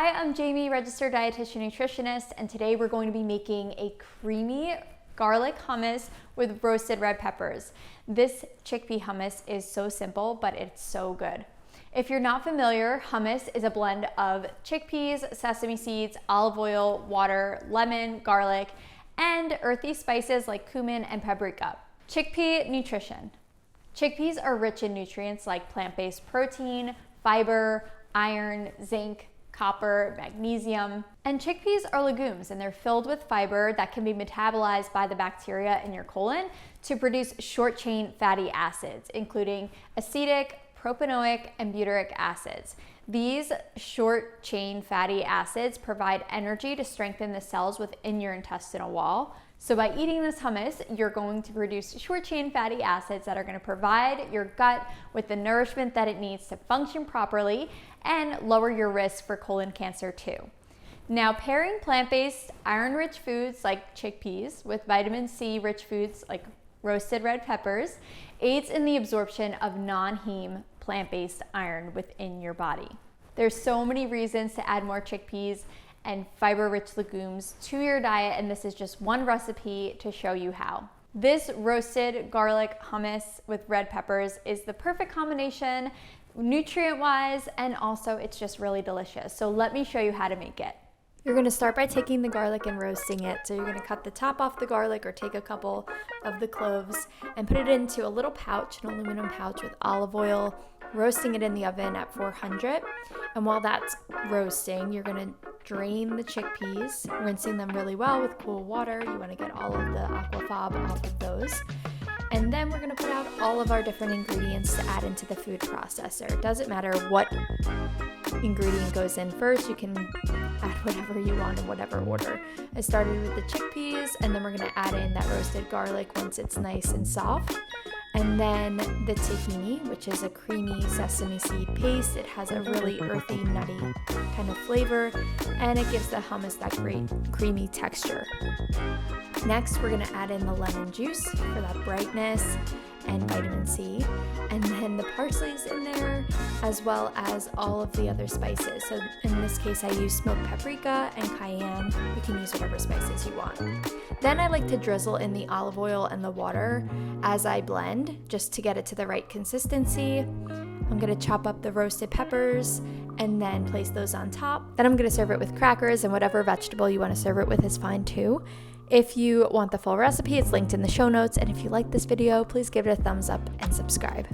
Hi, I'm Jamie, registered dietitian nutritionist, and today we're going to be making a creamy garlic hummus with roasted red peppers. This chickpea hummus is so simple, but it's so good. If you're not familiar, hummus is a blend of chickpeas, sesame seeds, olive oil, water, lemon, garlic, and earthy spices like cumin and paprika. Chickpea nutrition. Chickpeas are rich in nutrients like plant-based protein, fiber, iron, zinc, copper, magnesium. And chickpeas are legumes, and they're filled with fiber that can be metabolized by the bacteria in your colon to produce short-chain fatty acids, including acetic, propanoic, and butyric acids. These short-chain fatty acids provide energy to strengthen the cells within your intestinal wall. So by eating this hummus, you're going to produce short-chain fatty acids that are going to provide your gut with the nourishment that it needs to function properly and lower your risk for colon cancer too. Now, pairing plant-based, iron-rich foods like chickpeas with vitamin C-rich foods like roasted red peppers aids in the absorption of non-heme plant-based iron within your body. There's so many reasons to add more chickpeas and fiber-rich legumes to your diet, and this is just one recipe to show you how. This roasted garlic hummus with red peppers is the perfect combination nutrient-wise, and also it's just really delicious. So let me show you how to make it. You're gonna start by taking the garlic and roasting it. So you're gonna cut the top off the garlic or take a couple of the cloves and put it into a little pouch, an aluminum pouch with olive oil, roasting it in the oven at 400. And while that's roasting, you're gonna drain the chickpeas, rinsing them really well with cool water. You wanna get all of the aquafab off of those. And then we're gonna put out all of our different ingredients to add into the food processor. It doesn't matter what ingredient goes in first, you can add whatever you want in whatever order. I started with the chickpeas, and then we're gonna add in that roasted garlic once it's nice and soft. And then the tahini, which is a creamy sesame seed paste. It has a really earthy, nutty kind of flavor, and it gives the hummus that great creamy texture. Next, we're gonna add in the lemon juice for that brightness and vitamin C, and then the parsley's in there, as well as all of the other spices. So in this case, I use smoked paprika and cayenne. You can use whatever spices you want. Then I like to drizzle in the olive oil and the water as I blend, just to get it to the right consistency. I'm gonna chop up the roasted peppers and then place those on top. Then I'm gonna serve it with crackers, and whatever vegetable you wanna serve it with is fine too. If you want the full recipe, it's linked in the show notes. And if you like this video, please give it a thumbs up and subscribe.